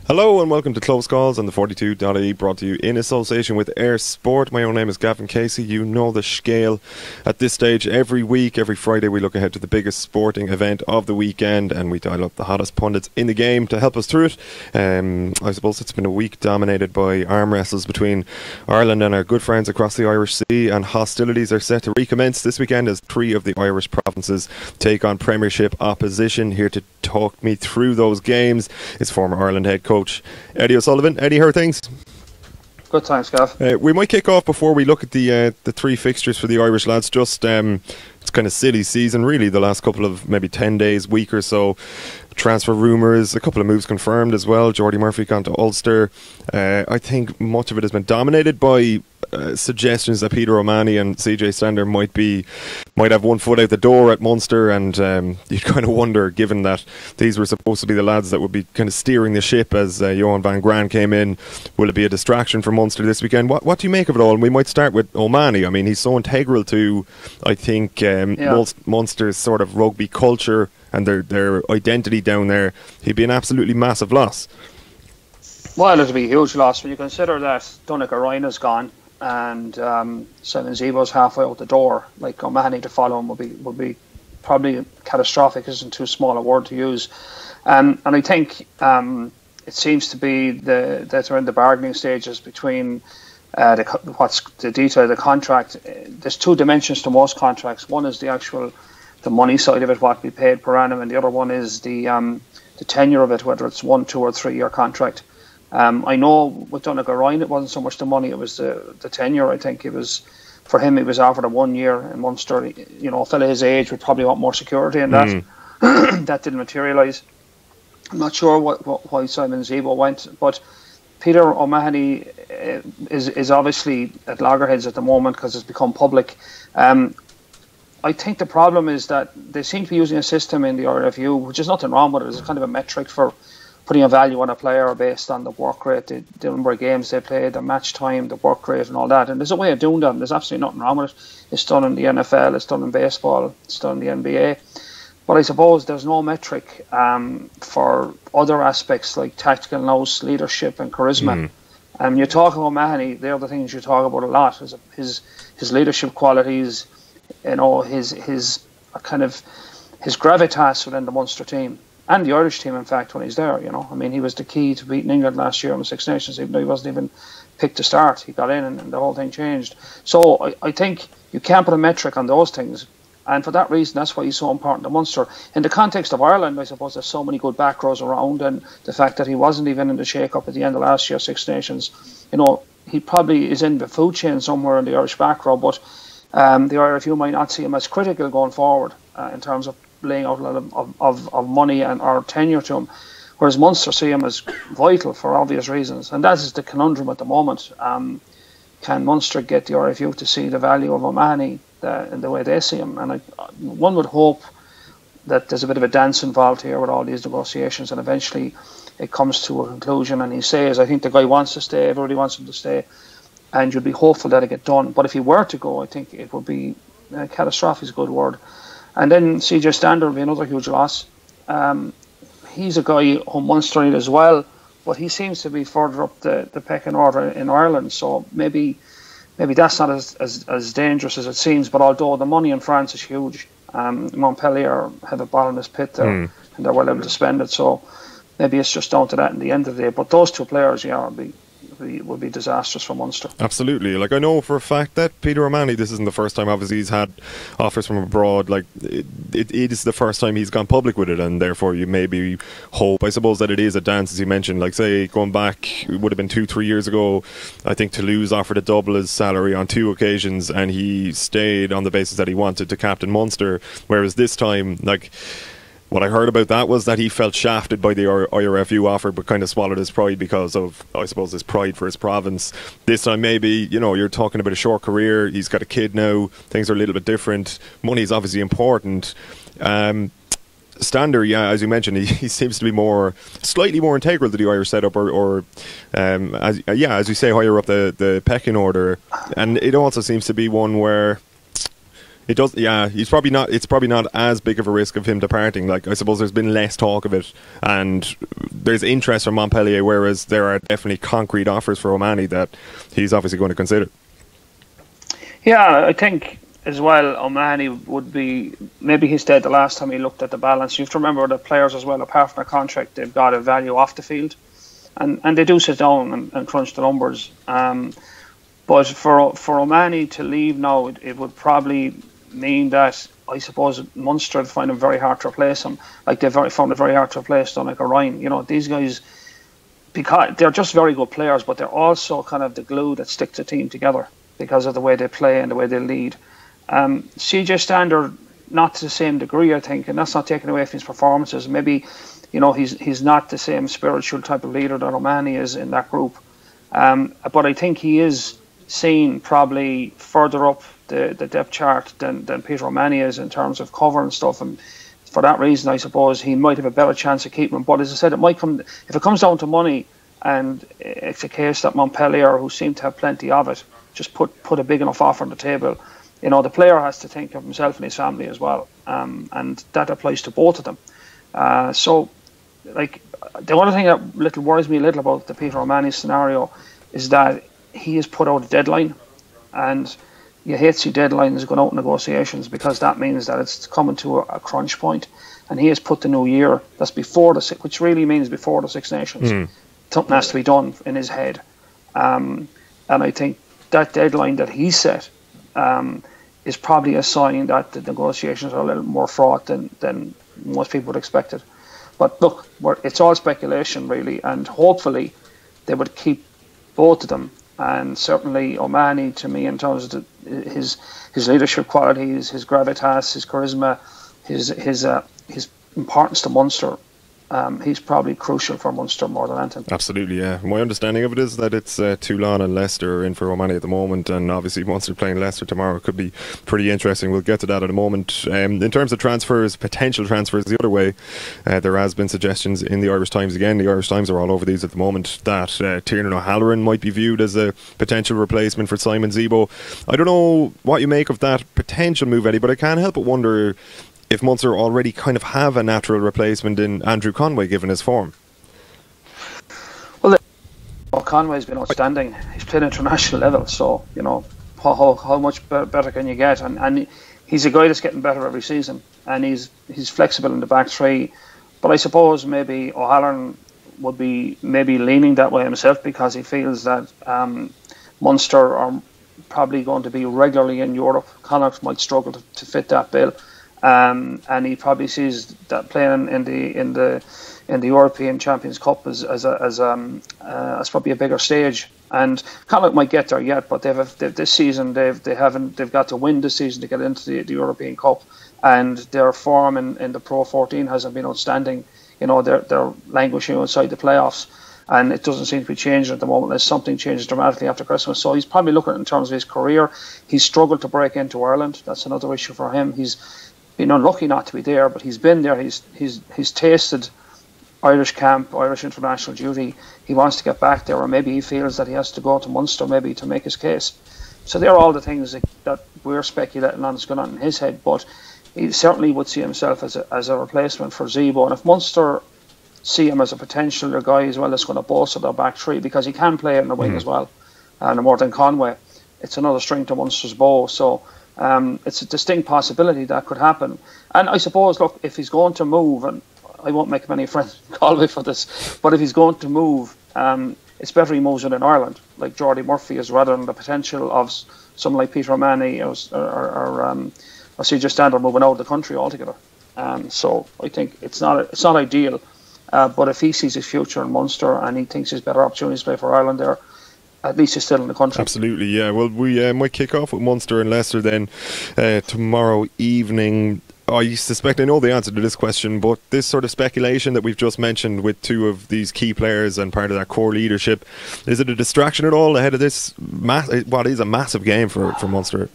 Hello and welcome to Close Calls on the 42.ie, brought to you in association with Eirsport. My own name is Gavan Casey. You know the scale at this stage. Every week, every Friday, we look ahead to the biggest sporting event of the weekend and we dial up the hottest pundits in the game to help us through it. I suppose it's been a week dominated by arm wrestles between Ireland and our good friends across the Irish Sea, and hostilities are set to recommence this weekend as three of the Irish provinces take on Premiership opposition. Here to talk me through those games is former Ireland head coach Eddie O'Sullivan. Eddie, how are things? Good, thanks, Gav. We might kick off before we look at the three fixtures for the Irish lads. Just it's kind of silly season, really, the last couple of maybe 10 days, week or so. Transfer rumours, a couple of moves confirmed as well. Jordy Murphy gone to Ulster. I think much of it has been dominated by suggestions that Peter O'Mahony and CJ Stander might have one foot out the door at Munster, and you'd kind of wonder, given that these were supposed to be the lads that would be kind of steering the ship as Johan van Graan came in, will it be a distraction for Munster this weekend? What do you make of it all? And we might start with O'Mahony. I mean, he's so integral to, I think, Munster's sort of rugby culture and their identity down there. He'd be an absolutely massive loss. Well, it'll be a huge loss when you consider that Donegal Ryan is gone and Simon Zebo's halfway out the door. Like, O'Mahony to follow him would be probably catastrophic. Isn't too small a word to use. And I think it seems to be that they're in the bargaining stages between what's the detail of the contract. There's two dimensions to most contracts. One is the money side of it, what we paid per annum, and the other one is the tenure of it, whether it's 1, 2 or 3 year contract. I know with Donegal Ryan it wasn't so much the money, it was the tenure. I think it was, for him, it was offered a 1 year in Munster. You know, a fella his age would probably want more security in that. That didn't materialise. I'm not sure why Simon Zebo went, but Peter O'Mahony is obviously at loggerheads at the moment because it's become public. I think the problem is that they seem to be using a system in the RFU, which is nothing wrong with it. It's kind of a metric for putting a value on a player based on the work rate, the number of games they played, the match time, the work rate and all that. And there's a way of doing that, and there's absolutely nothing wrong with it. It's done in the NFL, it's done in baseball, it's done in the NBA. But I suppose there's no metric for other aspects like tactical nous, leadership and charisma. And you talk about O'Mahony, they're the things you talk about a lot, is his leadership qualities, you know, his gravitas within the Munster team and the Irish team, in fact, when he's there. You know, I mean, he was the key to beating England last year in the Six Nations, even though he wasn't even picked to start. He got in and the whole thing changed. So I think you can't put a metric on those things, and for that reason, that's why he's so important to Munster. In the context of Ireland, I suppose there's so many good back rows around, and the fact that he wasn't even in the shake-up at the end of last year, Six Nations, you know, he probably is in the food chain somewhere in the Irish back row, but the RFU might not see him as critical going forward in terms of laying out a lot of money and or tenure to him, whereas Munster see him as vital for obvious reasons, and that is the conundrum at the moment. Can Munster get the RFU to see the value of O'Mahony in the way they see him? And one would hope that there's a bit of a dance involved here with all these negotiations, and eventually it comes to a conclusion and he says, I think the guy wants to stay, everybody wants him to stay, and you'd be hopeful that it get done. But if he were to go, I think it would be catastrophic is a good word. And then CJ Stander would be another huge loss. He's a guy who Munster need as well, but he seems to be further up the pecking order in Ireland. So maybe that's not as dangerous as it seems. But although the money in France is huge, Montpellier have a bottomless pit there, and they're well able to spend it. So maybe it's just down to that in the end of the day. But those two players, would be disastrous for Munster. Absolutely. Like, I know for a fact that Peter O'Mahony, this isn't the first time obviously he's had offers from abroad. Like, it is the first time he's gone public with it, and therefore you maybe hope, I suppose, that it is a dance, as you mentioned. Like, say, going back, it would have been 2-3 years ago, I think Toulouse offered to double his salary on 2 occasions, and he stayed on the basis that he wanted to captain Munster, whereas this time, like, what I heard about that was that he felt shafted by the IRFU offer, but kind of swallowed his pride because of, I suppose, his pride for his province. This time, maybe, you know, you're talking about a short career. He's got a kid now. Things are a little bit different. Money is obviously important. Stander, yeah, as you mentioned, he seems to be slightly more integral to the Irish setup, as you say, higher up the pecking order. And it also seems to be one where It does, yeah. He's probably not. It's probably not as big of a risk of him departing. Like, I suppose there's been less talk of it, and there's interest from Montpellier, whereas there are definitely concrete offers for O'Mahony that he's obviously going to consider. Yeah, I think as well O'Mahony would be, maybe he said the last time he looked at the balance. You have to remember that players as well, apart from their contract, they've got a value off the field, and they do sit down and crunch the numbers. But for O'Mahony to leave now, it would probably mean that, I suppose, Munster would find him very hard to replace him. Like they've found it very hard to replace Donegal Ryan. You know, these guys, because they're just very good players, but they're also kind of the glue that sticks the team together because of the way they play and the way they lead. CJ Standard, not to the same degree, I think, and that's not taken away from his performances. Maybe, you know, he's not the same spiritual type of leader that O'Mahony is in that group. But I think he is seen probably further up the depth chart than Peter O'Mahony is in terms of cover and stuff, and for that reason I suppose he might have a better chance of keeping him. But as I said, it might come, if it comes down to money, and it's a case that Montpellier, who seem to have plenty of it, just put a big enough offer on the table. You know, the player has to think of himself and his family as well, and that applies to both of them. So like, the only thing that worries me a little about the Peter O'Mahony scenario is that he has put out a deadline, and you hate to see deadlines going out in negotiations, because that means that it's coming to a crunch point, and he has put the new year, that's before which really means before the Six Nations. Something has to be done in his head, and I think that deadline that he set is probably a sign that the negotiations are a little more fraught than most people would expect it. But look, it's all speculation really, and hopefully they would keep both of them. And certainly O'Mahony, to me, in terms of his leadership qualities, his gravitas, his charisma, his importance to Munster, he's probably crucial for Munster more than anything. Absolutely, yeah. My understanding of it is that it's Toulon and Leicester in for O'Mahony at the moment, and obviously Munster playing Leicester tomorrow could be pretty interesting. We'll get to that in a moment. In terms of transfers, potential transfers the other way, there has been suggestions in the Irish Times again. The Irish Times are all over these at the moment, that Tiernan O'Halloran might be viewed as a potential replacement for Simon Zebo. I don't know what you make of that potential move, Eddie, but I can't help but wonder if Munster already kind of have a natural replacement in Andrew Conway, given his form. Well, Conway's been outstanding. He's played international level, so you know how much better can you get? And he's a guy that's getting better every season, and he's flexible in the back three. But I suppose maybe O'Halloran would be maybe leaning that way himself, because he feels that Munster are probably going to be regularly in Europe. Connacht might struggle to fit that bill. And he probably sees that playing in the European Champions Cup as probably a bigger stage. And Connacht might get there yet, but this season they've got to win this season to get into the European Cup, and their form in the Pro 14 hasn't been outstanding. You know, they're languishing outside the playoffs, and it doesn't seem to be changing at the moment unless something changes dramatically after Christmas. So he's probably looking in terms of his career. He's struggled to break into Ireland. That's another issue for him. He's been unlucky not to be there, but he's been there. He's tasted Irish camp, Irish international duty. He wants to get back there, or maybe he feels that he has to go to Munster maybe to make his case. So they're all the things that we're speculating on is going on in his head. But he certainly would see himself as a replacement for Zebo. And if Munster see him as a potential guy as well that's going to bolster their back three, because he can play in the wing as well, and more than Conway, it's another string to Munster's bow. So it's a distinct possibility that could happen. And I suppose, look, if he's going to move, and I won't make many friends call me for this, but if he's going to move, it's better he moves it in Ireland, like Jordy Murphy is, rather than the potential of someone like Peter O'Mahony or CJ Standard moving out of the country altogether. So I think it's not ideal, but if he sees his future in Munster and he thinks there's better opportunities to play for Ireland there, at least he's still in the country. Absolutely, yeah. Well, we might kick off with Munster and Leicester then tomorrow evening. I suspect I know the answer to this question, but this sort of speculation that we've just mentioned with two of these key players and part of that core leadership, is it a distraction at all ahead of this what is a massive game for Munster?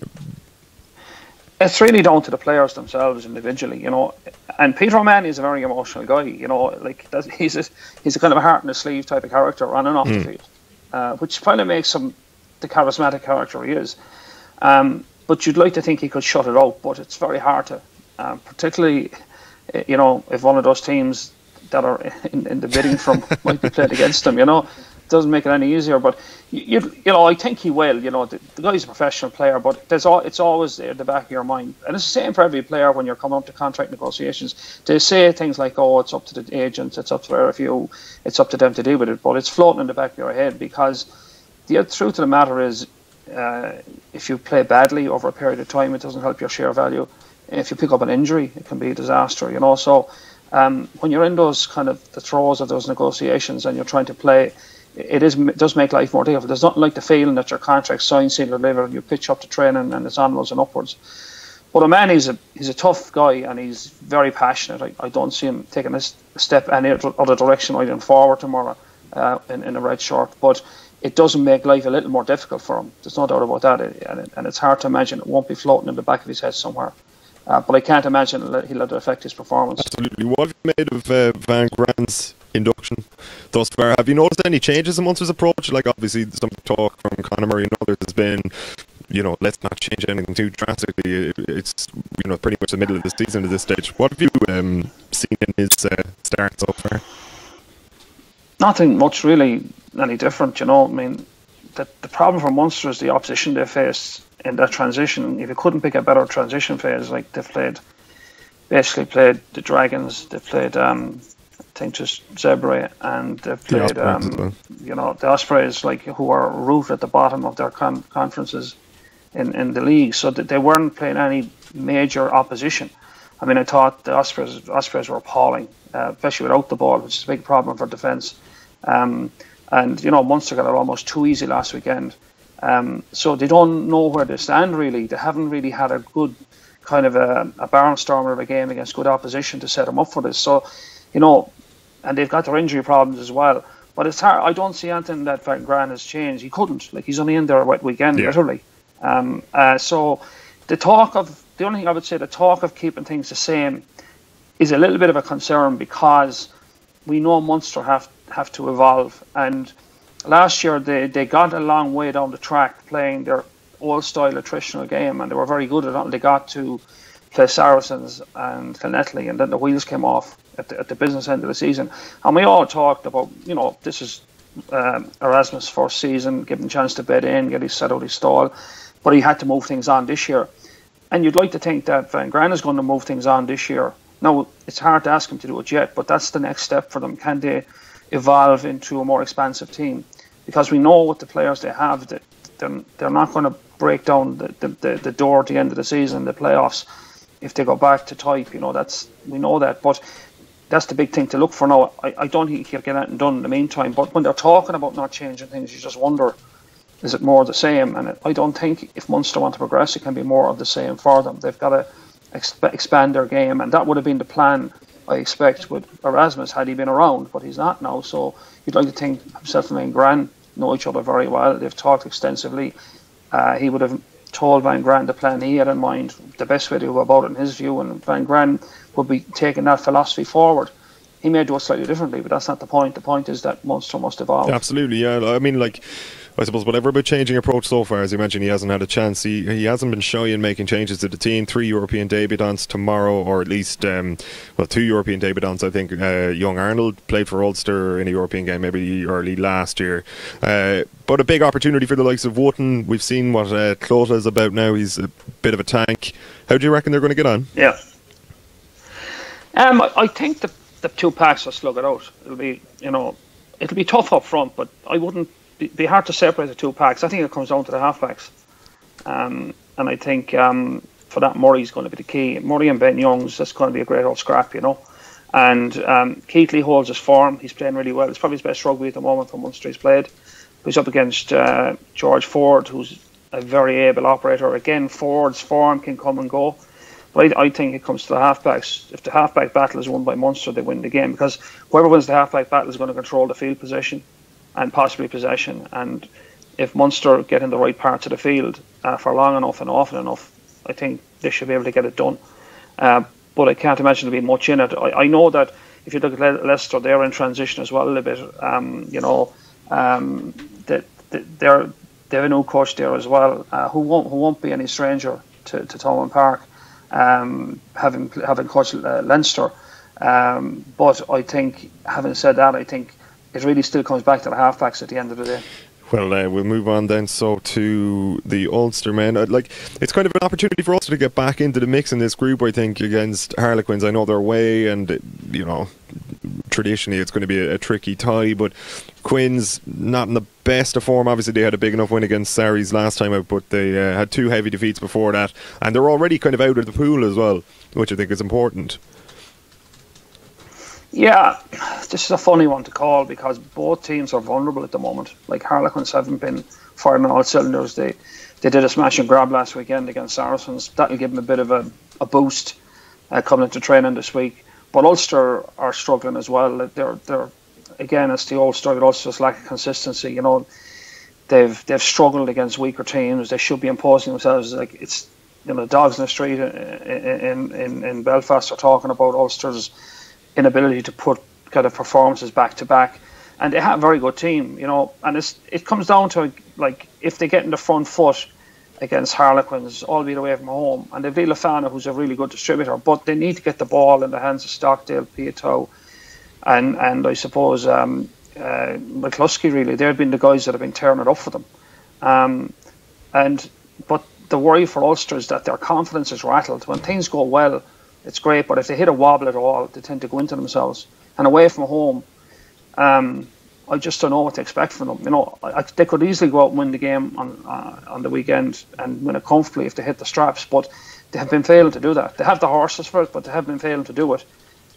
It's really down to the players themselves individually, you know. And Peter O'Mahony is a very emotional guy, you know. Like he's a kind of a heart in the sleeve type of character on and off the field, which kind of makes him the charismatic character he is. But but you'd like to think he could shut it out, but it's very hard to, particularly, if one of those teams that are in the bidding from might be played against him, it doesn't make it any easier. But I think he will. The guy's a professional player, but it's always there at the back of your mind, and it's the same for every player when you're coming up to contract negotiations. They say things like, "Oh, it's up to the agent, it's up to the RFU, it's up to them to deal with it," but it's floating in the back of your head, because the truth of the matter is, if you play badly over a period of time, it doesn't help your share value. If you pick up an injury, it can be a disaster. So when you're in those kind of the throes of those negotiations and you're trying to play, it does make life more difficult. There's nothing like the feeling that your contract's signed, sealed, delivered, and you pitch up to training and it's onwards and upwards. But a man, he's a tough guy, and he's very passionate. I don't see him taking a step any other direction other than forward tomorrow in a red shirt. But it doesn't make life a little more difficult for him. There's no doubt about that. And it's hard to imagine it won't be floating in the back of his head somewhere. But I can't imagine he'll let it affect his performance. Absolutely. What have you made of Van Grand's induction thus far? Have you noticed any changes in Munster's approach? Like, obviously, some talk from Conor Murray and others has been, let's not change anything too drastically. It's, pretty much the middle of the season at this stage. What have you seen in his start so far? Nothing much really any different. I mean, the problem for Munster is the opposition they face in that transition. If you couldn't pick a better transition phase, like they've basically played the Dragons, they've played I think just Zebra, and they've played the Ospreys, like, who are rooted at the bottom of their conferences in the league, so that they weren't playing any major opposition. I mean, I thought the Ospreys were appalling, especially without the ball, which is a big problem for defence. And Munster got it almost too easy last weekend. So they don't know where they stand, really. They haven't really had a good kind of a barnstormer of a game against good opposition to set them up for this. So, and they've got their injury problems as well. But it's hard. I don't see anything that Van Graan has changed. He couldn't. Like, he's only in there a wet weekend, literally. So the only thing I would say, the talk of keeping things the same is a little bit of a concern, because we know Munster have to evolve. And last year they got a long way down the track playing their old style attritional game, and they were very good at it until they got to play Saracens and Kilnettley, and then the wheels came off at the business end of the season. And we all talked about, this is Erasmus' first season, give him a chance to bed in, get his set out his stall, but he had to move things on this year. And you'd like to think that Van Graan is going to move things on this year. Now, it's hard to ask him to do it yet, but that's the next step for them. Can they evolve into a more expansive team? Because we know with the players they have, that they're not going to break down the door at the end of the season, the playoffs, if they go back to type. We know that, but that's the big thing to look for now. I don't think he'll get anything done in the meantime, but when they're talking about not changing things, you just wonder, is it more the same? And I don't think if Munster want to progress, it can be more of the same for them. They've got to expand their game, and that would have been the plan, I expect, with Erasmus had he been around, but he's not now. So you'd like to think himself and Van Graan know each other very well. They've talked extensively. He would have told Van Graan the plan he had in mind, the best way to go about it in his view, and Van Graan would be taking that philosophy forward. He may do it slightly differently, but that's not the point. The point is that Munster must evolve. Absolutely, yeah. I mean, I suppose whatever about changing approach so far, as you mentioned, he hasn't had a chance. He hasn't been shy in making changes to the team. 3 European debutants tomorrow, or at least 2 European debutants. I think young Arnold played for Ulster in a European game maybe early last year. But a big opportunity for the likes of Wootton. We've seen what Clota is about now. He's a bit of a tank. How do you reckon they're going to get on? Yeah. I think the 2 packs will slug it out. It'll be tough up front, but I wouldn't be hard to separate the 2 packs. I think it comes down to the halfbacks, and I think for that Murray's going to be the key. Murray and Ben Youngs, that's going to be a great old scrap, And Keighley holds his form. He's playing really well. It's probably his best rugby at the moment for Munster he's played. He's up against George Ford, who's a very able operator. Again, Ford's form can come and go. But I think it comes to the halfbacks. If the halfback battle is won by Munster, they win the game, because whoever wins the halfback battle is going to control the field position and possibly possession. And if Munster get in the right parts of the field for long enough and often enough, I think they should be able to get it done. But I can't imagine there being much in it. I know that if you look at Leicester, they're in transition as well a little bit. That they have a new coach there as well, who won't be any stranger to Thomond Park, having coached Leinster. But I think, having said that, I think it really still comes back to the halfbacks at the end of the day. Well, we'll move on then. So to the Ulster men, it's kind of an opportunity for Ulster to get back into the mix in this group. I think against Harlequins, I know they're away, and traditionally it's going to be a tricky tie. But Quins not in the best of form. Obviously, they had a big enough win against Sarries last time out, but they had 2 heavy defeats before that, and they're already kind of out of the pool as well, which I think is important. Yeah, this is a funny one to call because both teams are vulnerable at the moment. Like Harlequins haven't been firing on all cylinders. They did a smash and grab last weekend against Saracens. That'll give them a bit of a boost coming into training this week. But Ulster are struggling as well. They're again, it's the old story. Ulster's lack of consistency. They've struggled against weaker teams. They should be imposing themselves. Like it's the dogs in the street in Belfast are talking about Ulster's inability to put kind of performances back to back, and they have a very good team, and it comes down to like if they get in the front foot against Harlequins, albeit away from home, and they've Lefana, who's a really good distributor, but they need to get the ball in the hands of Stockdale, Piatow, and I suppose McCluskey. Really, they've been the guys that have been tearing it up for them, but the worry for Ulster is that their confidence is rattled when things go well. It's great, but if they hit a wobble at all, they tend to go into themselves. And away from home, I just don't know what to expect from them. They could easily go out and win the game on the weekend and win it comfortably if they hit the straps, but they have been failing to do that. They have the horses for it, but they have been failing to do it.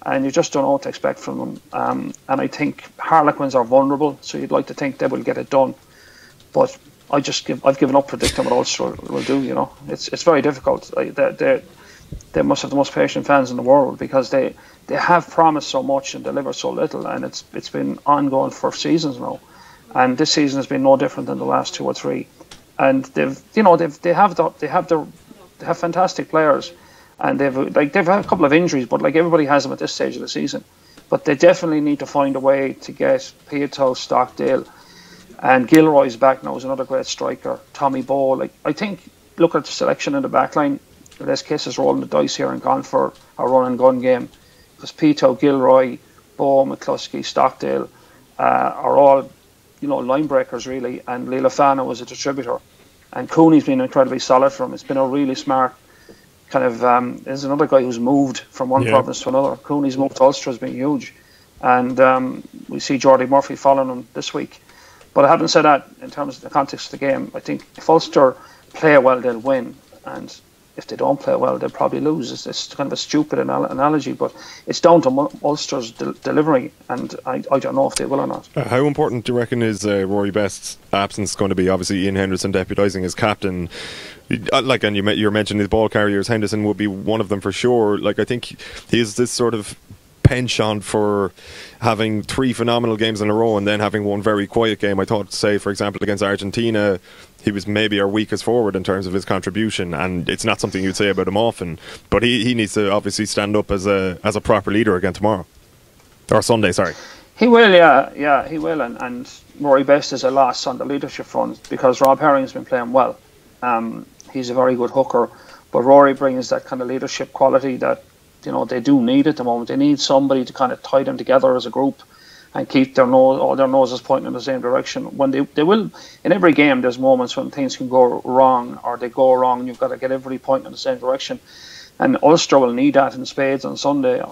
And you just don't know what to expect from them. And I think Harlequins are vulnerable, so you'd like to think they will get it done. But I've given up predicting what Ulster will do. It's very difficult. They must have the most patient fans in the world because they have promised so much and delivered so little, and it's been ongoing for seasons now, and this season has been no different than the last 2 or 3. And they have fantastic players, and they've had a couple of injuries, but like everybody has them at this stage of the season. But they definitely need to find a way to get Piatow, Stockdale, and Gilroy's back now is another great striker. Tommy Bowe. I think look at the selection in the back line. Les Kiss is rolling the dice here and gone for a run and gun game because Piatow, Gilroy, Bowe, McCluskey, Stockdale are all line breakers really, and Leila Fana was a distributor, and Cooney's been incredibly solid for him. It's been a really smart kind of there's another guy who's moved from one province to another. Cooney's move to Ulster has been huge, and we see Jordy Murphy following him this week. But having said that, in terms of the context of the game, I think if Ulster play well, they'll win, and if they don't play well, they'll probably lose. It's kind of a stupid analogy, but it's down to Ulster's delivery, and I don't know if they will or not. How important do you reckon is Rory Best's absence going to be? Obviously, Ian Henderson deputising as captain. And you're mentioning his ball carriers. Henderson would be one of them for sure. I think he's this sort of penchant for having 3 phenomenal games in a row and then having one very quiet game. I thought, say, for example, against Argentina, he was maybe our weakest forward in terms of his contribution, and it's not something you'd say about him often, but he needs to obviously stand up as a proper leader again tomorrow. Or Sunday, sorry. He will, yeah, he will, and Rory Best is a loss on the leadership front because Rob Herring's been playing well. He's a very good hooker, but Rory brings that kind of leadership quality that they do need at the moment. They need somebody to kind of tie them together as a group and keep all their noses pointing in the same direction. When they will, in every game, there's moments when things can go wrong or they go wrong, and you've got to get everybody pointing in the same direction. And Ulster will need that in spades on Sunday,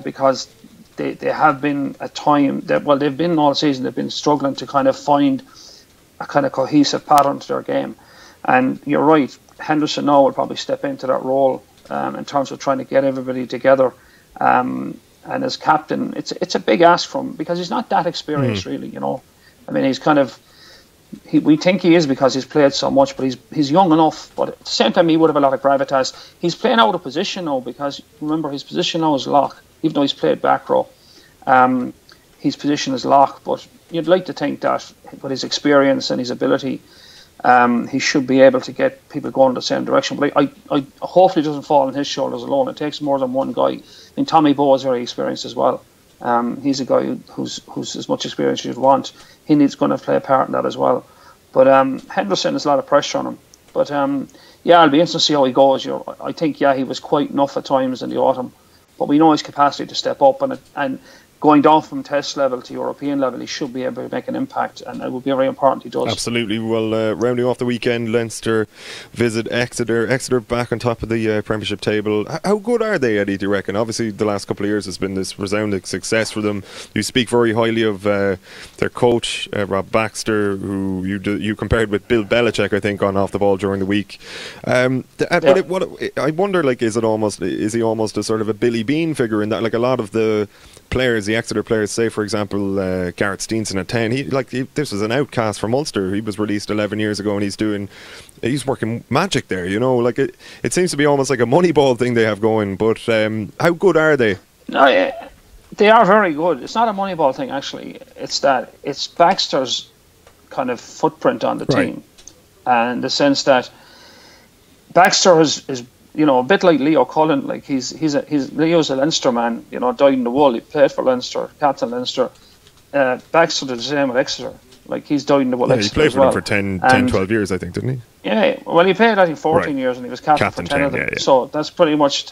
because they have been at time they've been all season. They've been struggling to kind of find a kind of cohesive pattern to their game. And you're right, Henderson now will probably step into that role in terms of trying to get everybody together. And as captain, it's a big ask from him because he's not that experienced, really. I mean, he's kind of we think he is because he's played so much, but he's young enough. But at the same time, he would have a lot of gravitas. He's playing out of position now because remember his position now is lock, even though he's played back row. His position is lock, but you'd like to think that with his experience and his ability, he should be able to get people going in the same direction. But I hopefully doesn't fall on his shoulders alone. It takes more than one guy. I mean, Tommy Bowe is very experienced as well. He's a guy who's as much experience as you'd want. He needs going to play a part in that as well. But Henderson has a lot of pressure on him. But yeah, it'll be interesting to see how he goes. You know, I think he was quite enough at times in the autumn, but we know his capacity to step up, and going down from test level to European level, he should be able to make an impact, and it would be very important he does. Absolutely. Well, rounding off the weekend, Leinster visit Exeter. Exeter back on top of the Premiership table. How good are they, Eddie, do you reckon? Obviously, the last couple of years has been this resounding success for them. You speak very highly of their coach, Rob Baxter, who you compared with Bill Belichick, I think, on off the ball during the week. But I wonder, like, is he almost a sort of a Billy Bean figure in that? Like, a lot of the players, the Exeter players, say for example Gareth Steenson at 10, this was an outcast from Ulster. He was released 11 years ago, and he's working magic there, you know. Like, it seems to be almost like a Moneyball thing they have going. But how good are they? No, they are very good. It's not a Moneyball thing, actually. It's Baxter's kind of footprint on the team, and the sense that Baxter is you know, a bit like Leo Cullen. Like Leo's a Leinster man, you know, dyed in the wool. He played for Leinster, captain Leinster. Baxter did the same with Exeter. Like, he's dyed in the wool. Yeah, he played for them for 10, 12 years, I think, didn't he? Yeah, well, he played, I think, 14 years, and he was captain for 10 of them. Yeah. So that's pretty much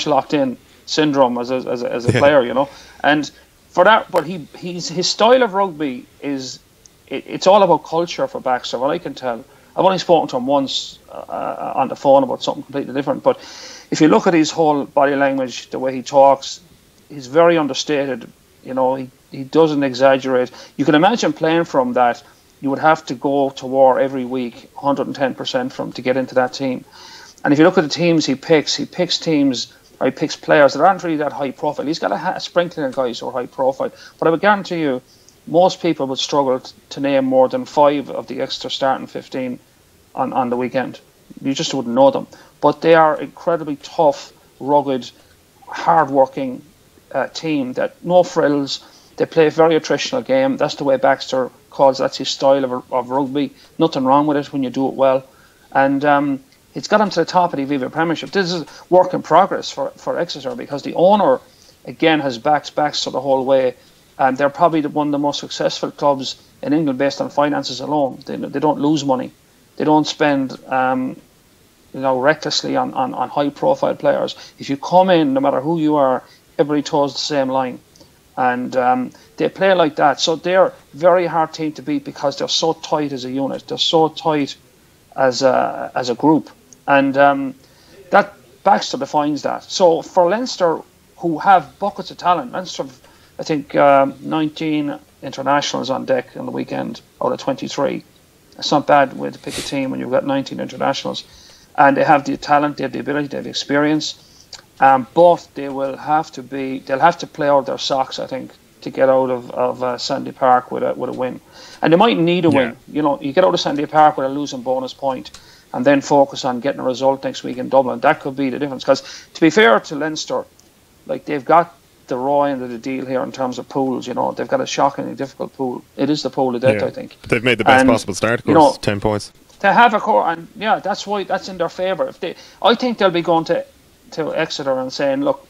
locked in syndrome as a player, you know. And for that, but his style of rugby it's all about culture for Baxter. What I can tell, I've only spoken to him once on the phone about something completely different. But if you look at his whole body language, the way he talks, he's very understated. You know, he doesn't exaggerate. You can imagine playing for him that you would have to go to war every week, 110% for him to get into that team. And if you look at the teams he picks teams, or he picks players that aren't really that high profile. He's got a sprinkling of guys who are high profile. But I would guarantee you, most people would struggle to name more than 5 of the Exeter starting 15 on the weekend. You just wouldn't know them. But they are incredibly tough, rugged, hard-working team that no frills. They play a very attritional game. That's the way Baxter calls. That's his style of rugby. Nothing wrong with it when you do it well. And it's got him to the top of the Aviva Premiership. This is work in progress for Exeter, because the owner, again, has backed Baxter the whole way. And they're probably one of the most successful clubs in England based on finances alone. They don't lose money. They don't spend recklessly on high-profile players. If you come in, no matter who you are, everybody toes the same line. And they play like that. So they're a very hard team to beat because they're so tight as a unit. They're so tight as a group. And that Baxter defines that. So for Leinster, who have buckets of talent, Leinster have, I think, 19 internationals on deck on the weekend out of 23. It's not bad way to pick a team when you've got 19 internationals. And they have the talent, they have the ability, they have the experience. But they'll have to play out their socks, I think, to get out of Sandy Park with a win. And they might need a win. You know, you get out of Sandy Park with a losing bonus point, and then focus on getting a result next week in Dublin. That could be the difference. Because to be fair to Leinster, like, they've got the raw end of the deal here in terms of pools. You know, they've got a shockingly difficult pool. It is the pool of death, I think. They've made the best possible start, of course, you know, 10 points. They have a core, and that's why that's in their favour. I think they'll be going to Exeter and saying, look,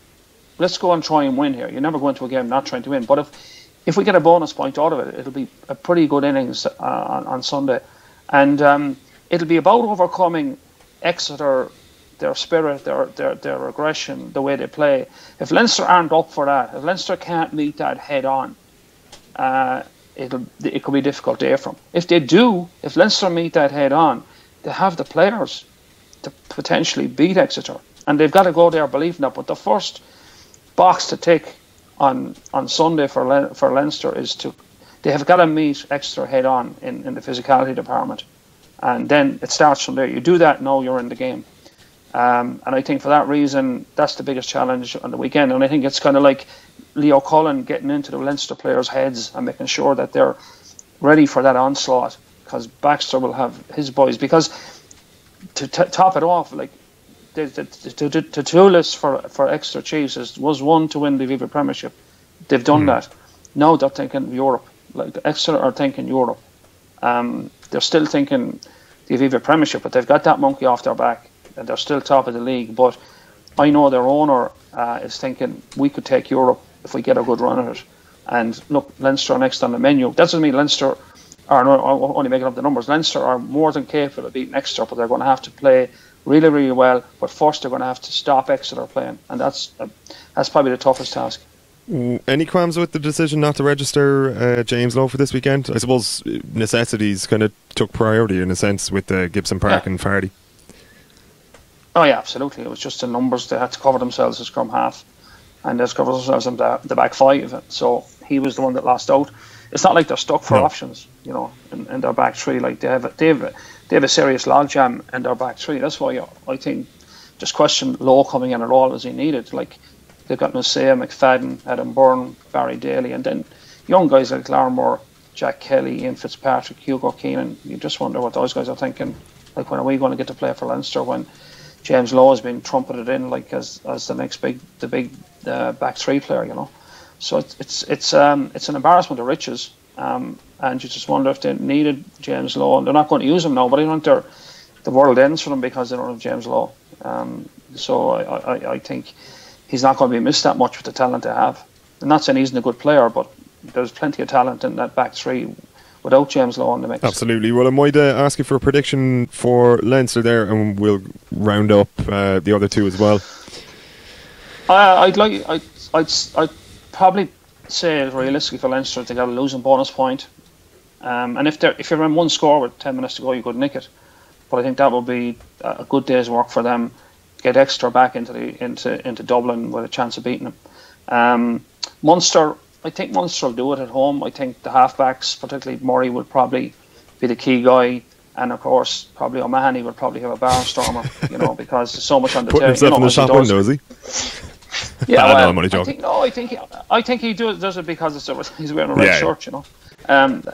let's go and try and win here. You never go into a game not trying to win. But if we get a bonus point out of it, it'll be a pretty good innings on Sunday. And it'll be about overcoming Exeter, their spirit, their aggression, the way they play. If Leinster aren't up for that, if Leinster can't meet that head on, it could be a difficult day for them. If they do, if Leinster meet that head on, they have the players to potentially beat Exeter. And they've got to go there believing that. But the first box to tick on Sunday for Leinster is they have got to meet Exeter head on in the physicality department. And then it starts from there. You do that, now you're in the game. And I think for that reason, that's the biggest challenge on the weekend. And I think it's kind of like Leo Cullen getting into the Leinster players' heads and making sure that they're ready for that onslaught, because Baxter will have his boys. Because to top it off, like, the two list for Exeter Chiefs was one to win the Aviva Premiership. They've done that. Now they're thinking Europe. Like, Exeter are thinking Europe. They're still thinking the Aviva Premiership, but they've got that monkey off their back, and they're still top of the league. But I know their owner is thinking we could take Europe if we get a good run at it. And look, Leinster are next on the menu. That doesn't mean Leinster or no, only making up the numbers, Leinster are more than capable of beating Exeter, but they're going to have to play really, really well. But first, they're going to have to stop Exeter playing, and that's probably the toughest task. Any qualms with the decision not to register James Lowe for this weekend? I suppose necessities kind of took priority in a sense with Gibson Park and Fardy. Oh yeah, absolutely. It was just the numbers. They had to cover themselves as scrum half, and they covered themselves in the back five. So he was the one that lost out. It's not like they're stuck for options, you know, in their back three. Like they have a serious logjam in their back three. That's why I think just question Lowe coming in at all as he needed. Like they've got Messiah, McFadden, Adam Byrne, Barry Daly, and then young guys like Larmore, Jack Kelly, Ian Fitzpatrick, Hugo Keenan. You just wonder what those guys are thinking. Like, when are we going to get to play for Leinster when James Lowe has been trumpeted in like as the next big back three player, you know? So it's an embarrassment of riches, and you just wonder if they needed James Lowe, and they're not going to use him now. But I don't think the world ends for them because they don't have James Lowe. So I think he's not going to be missed that much with the talent they have. I'm not saying he's a good player, but there's plenty of talent in that back three without James Lowe in the mix. Absolutely. Well, I might ask you for a prediction for Leinster there, and we'll round up the other two as well. I'd probably say realistically for Leinster to get a losing bonus point, and if you're in one score with 10 minutes to go, you could nick it. But I think that would be a good day's work for them. Get Exeter back into Dublin with a chance of beating them. Munster, I think Munster will do it at home. I think the halfbacks, particularly Murray, would probably be the key guy, and of course probably O'Mahony would probably have a barnstormer, you know, because there's so much on the table. Putting himself in the shop window, is he? Yeah, well, I'm only joking. I think he does it because he's wearing a red shirt, you know.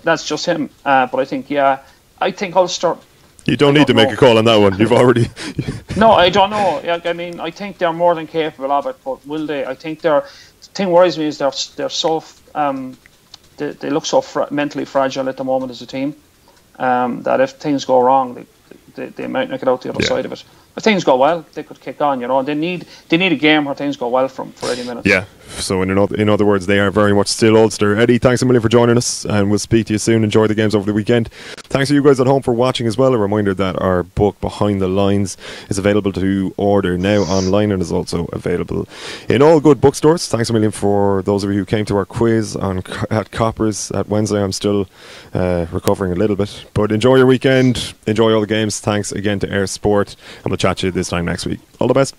That's just him. But I think Ulster. You don't need to make a call on that one. You've already. No, I don't know. I mean, I think they're more than capable of it, but will they? I think the thing worries me is they're so they look so mentally fragile at the moment as a team, that if things go wrong, they might not get out the other side of it. If things go well, they could kick on, you know. And they need a game where things go well for 80 minutes. Yeah. So in other words, they are very much still Ulster. Eddie, thanks a million for joining us, and we'll speak to you soon. Enjoy the games over the weekend. Thanks to you guys at home for watching as well. A reminder that our book Behind the Lines is available to order now online, and is also available in all good bookstores. Thanks a million for those of you who came to our quiz at Coppers at Wednesday. I'm still recovering a little bit, but enjoy your weekend. Enjoy all the games. Thanks again to Eirsport, and we'll chat to you this time next week. All the best.